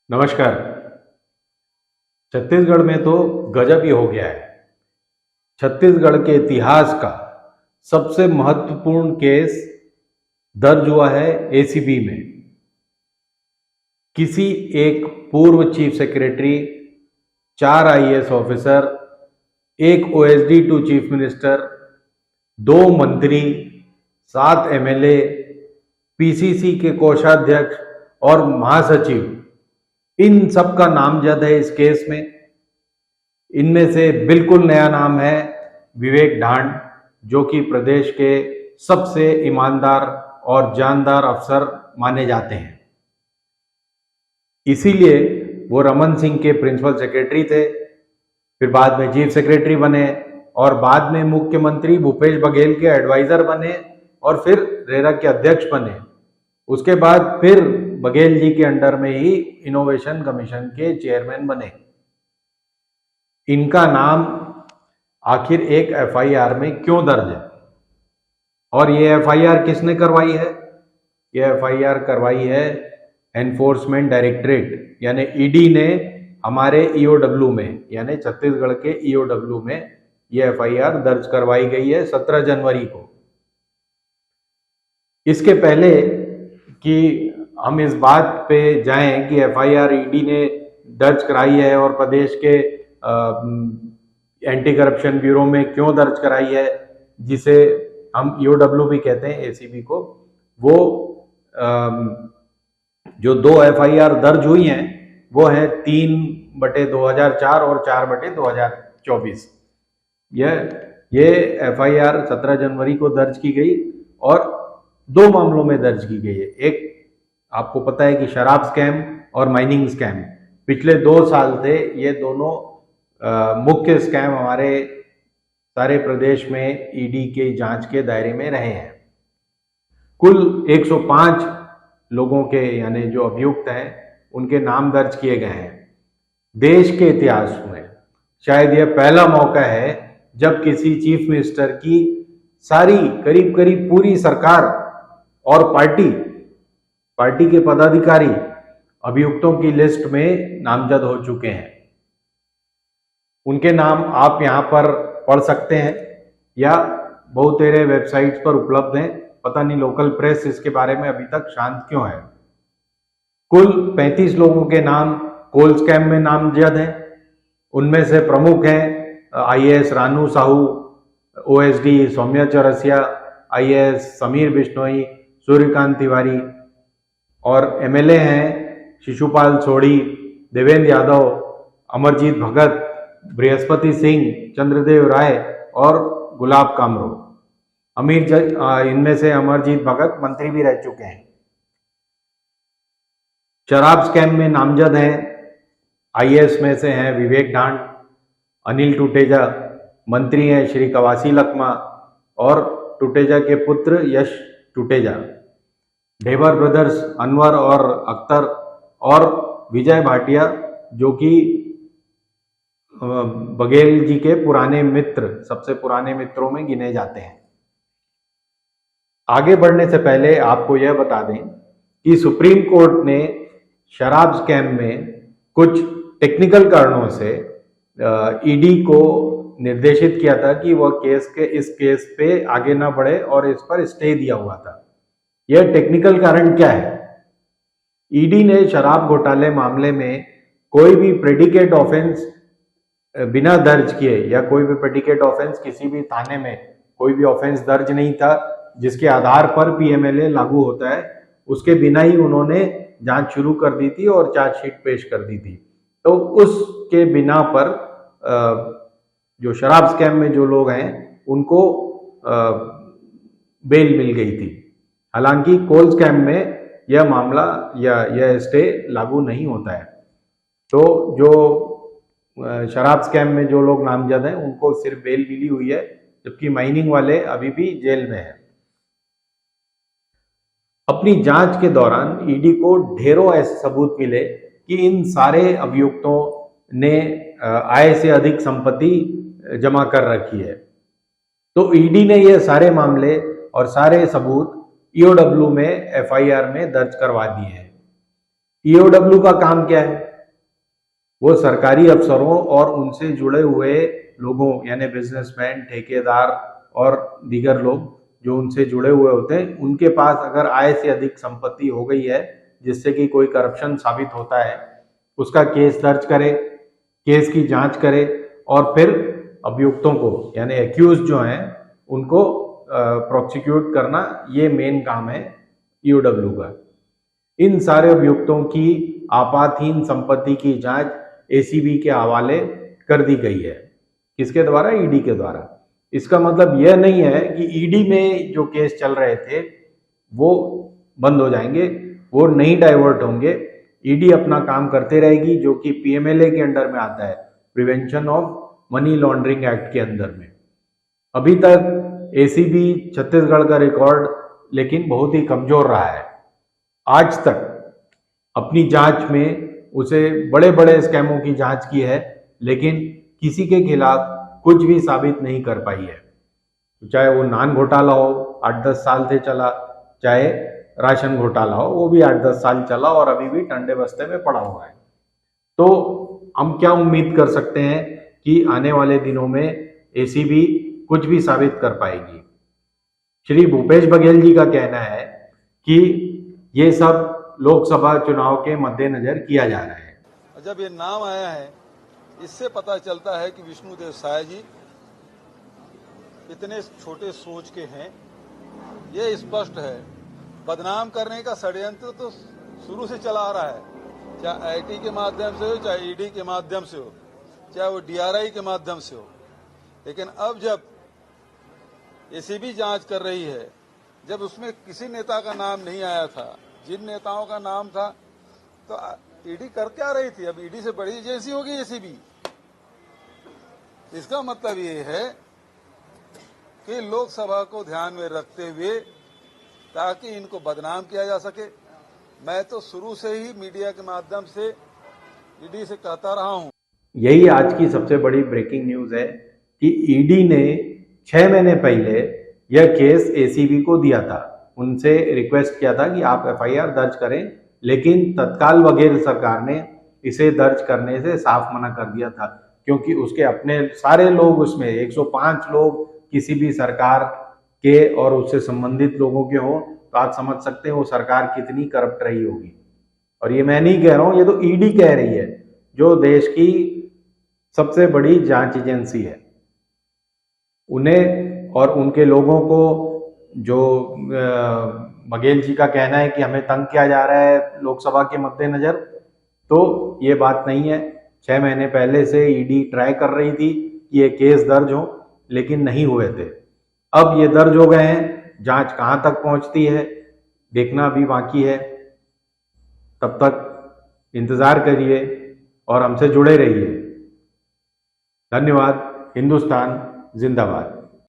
नमस्कार। छत्तीसगढ़ में तो गजब ही हो गया है। छत्तीसगढ़ के इतिहास का सबसे महत्वपूर्ण केस दर्ज हुआ है एसीबी में। किसी एक पूर्व चीफ सेक्रेटरी, 4 आईएएस ऑफिसर, एक ओएसडी टू चीफ मिनिस्टर, 2 मंत्री, 7 एमएलए, पीसीसी के कोषाध्यक्ष और महासचिव, इन सब का नामजद है इस केस में। इनमें से बिल्कुल नया नाम है विवेक ढांड, जो कि प्रदेश के सबसे ईमानदार और जानदार अफसर माने जाते हैं। इसीलिए वो रमन सिंह के प्रिंसिपल सेक्रेटरी थे, फिर बाद में चीफ सेक्रेटरी बने और बाद में मुख्यमंत्री भूपेश बघेल के एडवाइजर बने और फिर रेरा के अध्यक्ष बने। उसके बाद फिर बघेल जी के अंडर में ही इनोवेशन कमीशन के चेयरमैन बने। इनका नाम आखिर एक एफआईआर में क्यों दर्ज है और ये एफआईआर किसने करवाई है? ये एफआईआर करवाई है एनफोर्समेंट डायरेक्टरेट यानी ईडी ने हमारे ईओडब्ल्यू में, यानी छत्तीसगढ़ के ईओडब्ल्यू में ये एफआईआर दर्ज करवाई गई है 17 जनवरी को। इसके पहले कि हम इस बात पे जाएं कि एफआईआर ईडी ने दर्ज कराई है और प्रदेश के एंटी करप्शन ब्यूरो में क्यों दर्ज कराई है, जिसे हम ईओडब्ल्यू भी कहते हैं, एसीबी को, वो जो 2 एफआईआर दर्ज हुई हैं वो है 3/2004 और 4/2024। ये एफआईआर 17 जनवरी को दर्ज की गई और 2 मामलों में दर्ज की गई है। एक आपको पता है कि शराब स्कैम और माइनिंग स्कैम, पिछले 2 साल से ये दोनों मुख्य स्कैम हमारे सारे प्रदेश में ईडी के जांच के दायरे में रहे हैं। कुल 105 लोगों के, यानी जो अभियुक्त हैं, उनके नाम दर्ज किए गए हैं। देश के इतिहास में शायद यह पहला मौका है जब किसी चीफ मिनिस्टर की सारी करीब करीब पूरी सरकार और पार्टी के पदाधिकारी अभियुक्तों की लिस्ट में नामजद हो चुके हैं। उनके नाम आप यहां पर पढ़ सकते हैं या बहुतेरे वेबसाइट्स पर उपलब्ध हैं। पता नहीं लोकल प्रेस इसके बारे में अभी तक शांत क्यों है। कुल 35 लोगों के नाम कोल स्कैम में नामजद हैं। उनमें से प्रमुख हैं IAS Ranu Sahu, OSD Saumya Chaurasia, IAS Sameer Bishnoi, Suryakant Tiwari, और एमएलए हैं शिशुपाल सोढ़ी, देवेंद्र यादव, अमरजीत भगत, बृहस्पति सिंह, चंद्रदेव राय और गुलाब कामरो। इनमें से अमरजीत भगत मंत्री भी रह चुके हैं। शराब स्कैम में नामजद हैं आईएएस में से हैं विवेक ढांड, अनिल टुटेजा, मंत्री हैं श्री कवासी लखमा और टुटेजा के पुत्र यश टुटेजा, ढेबर ब्रदर्स अनवर और अख्तर और विजय भाटिया, जो कि बघेल जी के पुराने मित्र, सबसे पुराने मित्रों में गिने जाते हैं। आगे बढ़ने से पहले आपको यह बता दें कि सुप्रीम कोर्ट ने शराब स्कैम में कुछ टेक्निकल कारणों से ईडी को निर्देशित किया था कि वह इस केस पे आगे ना बढ़े और इस पर स्टे दिया हुआ था। यह टेक्निकल कारण क्या है? ईडी ने शराब घोटाले मामले में कोई भी प्रेडिकेट ऑफेंस बिना दर्ज किए, या कोई भी प्रेडिकेट ऑफेंस किसी भी थाने में कोई भी ऑफेंस दर्ज नहीं था जिसके आधार पर पीएमएलए लागू होता है, उसके बिना ही उन्होंने जांच शुरू कर दी थी और चार्जशीट पेश कर दी थी। तो उसके बिना पर जो शराब स्कैम में जो लोग हैं उनको बेल मिल गई थी। हालांकि कोल स्कैम में यह मामला या यह स्टे लागू नहीं होता है। तो जो शराब स्कैम में जो लोग नामजद हैं उनको सिर्फ बेल मिली हुई है, जबकि माइनिंग वाले अभी भी जेल में हैं। अपनी जांच के दौरान ईडी को ढेरों ऐसे सबूत मिले कि इन सारे अभियुक्तों ने आय से अधिक संपत्ति जमा कर रखी है। तो ईडी ने ये सारे मामले और सारे सबूत ईओडब्ल्यू में एफआईआर में दर्ज करवा दिए हैं। ईओडब्ल्यू का काम क्या है? वो सरकारी अफसरों और उनसे जुड़े हुए लोगों यानी बिजनेसमैन, ठेकेदार और दीगर लोग जो उनसे जुड़े हुए होते हैं, उनके पास अगर आय से अधिक संपत्ति हो गई है जिससे कि कोई करप्शन साबित होता है, उसका केस दर्ज करे, केस की जांच करे और फिर अभियुक्तों को यानी एक्यूज जो हैं उनको प्रोसिक्यूट करना, ये मेन काम है ईओडब्ल्यू का। इन सारे अभियुक्तों की आपातहीन संपत्ति की जांच एसीबी के हवाले कर दी गई है। किसके द्वारा? ईडी के द्वारा। इसका मतलब यह नहीं है कि ईडी में जो केस चल रहे थे वो बंद हो जाएंगे, वो नहीं डाइवर्ट होंगे। ईडी अपना काम करते रहेगी, जो कि पीएमएलए के अंडर में आता है, prevention of money laundering act के अंदर में। अभी तक एसीबी छत्तीसगढ़ का रिकॉर्ड लेकिन बहुत ही कमजोर रहा है। आज तक अपनी जांच में उसे बड़े बड़े स्कैमों की जांच की है, लेकिन किसी के खिलाफ कुछ भी साबित नहीं कर पाई है। चाहे वो नान घोटाला हो, 8-10 साल से चला, चाहे राशन घोटाला हो, वो भी 8-10 साल चला और अभी भी टंडे बस्ते में पड़ा हुआ है। तो हम क्या उम्मीद कर सकते हैं कि आने वाले दिनों में एसीबी कुछ भी साबित कर पाएगी। श्री भूपेश बघेल जी का कहना है कि ये सब लोकसभा चुनाव के मद्देनजर किया जा रहा है। जब ये नाम आया है, इससे पता चलता है कि विष्णुदेव साय जी इतने छोटे सोच के हैं। ये स्पष्ट है, बदनाम करने का षड्यंत्र तो शुरू से चला आ रहा है, चाहे आईटी के माध्यम से हो, चाहे ईडी के माध्यम से हो, चाहे वो डीआरआई के माध्यम से हो। लेकिन अब जब एसीबी जांच कर रही है, जब उसमें किसी नेता का नाम नहीं आया था, जिन नेताओं का नाम था, तो ईडी कर क्या रही थी? अब ईडी से बड़ी एजेंसी होगी एसीबी। इसका मतलब ये है कि लोकसभा को ध्यान में रखते हुए ताकि इनको बदनाम किया जा सके। मैं तो शुरू से ही मीडिया के माध्यम से ईडी से कहता रहा हूं। यही आज की सबसे बड़ी ब्रेकिंग न्यूज है कि ईडी ने 6 महीने पहले यह केस एसीबी को दिया था। उनसे रिक्वेस्ट किया था कि आप एफआईआर दर्ज करें, लेकिन तत्काल बघेल सरकार ने इसे दर्ज करने से साफ मना कर दिया था, क्योंकि उसके अपने सारे लोग उसमें 105 लोग किसी भी सरकार के और उससे संबंधित लोगों के हों, तो आप समझ सकते हैं वो सरकार कितनी करप्ट रही होगी। और ये मैं नहीं कह रहा हूं, ये तो ईडी कह रही है, जो देश की सबसे बड़ी जांच एजेंसी है। उन्हें और उनके लोगों को, जो बघेल जी का कहना है कि हमें तंग किया जा रहा है लोकसभा के मद्देनजर, तो ये बात नहीं है। 6 महीने पहले से ईडी ट्राई कर रही थी कि ये केस दर्ज हो, लेकिन नहीं हुए थे। अब ये दर्ज हो गए हैं, जांच कहां तक पहुंचती है देखना भी बाकी है। तब तक इंतजार करिए और हमसे जुड़े रहिए। धन्यवाद। हिंदुस्तान जिंदाबाद।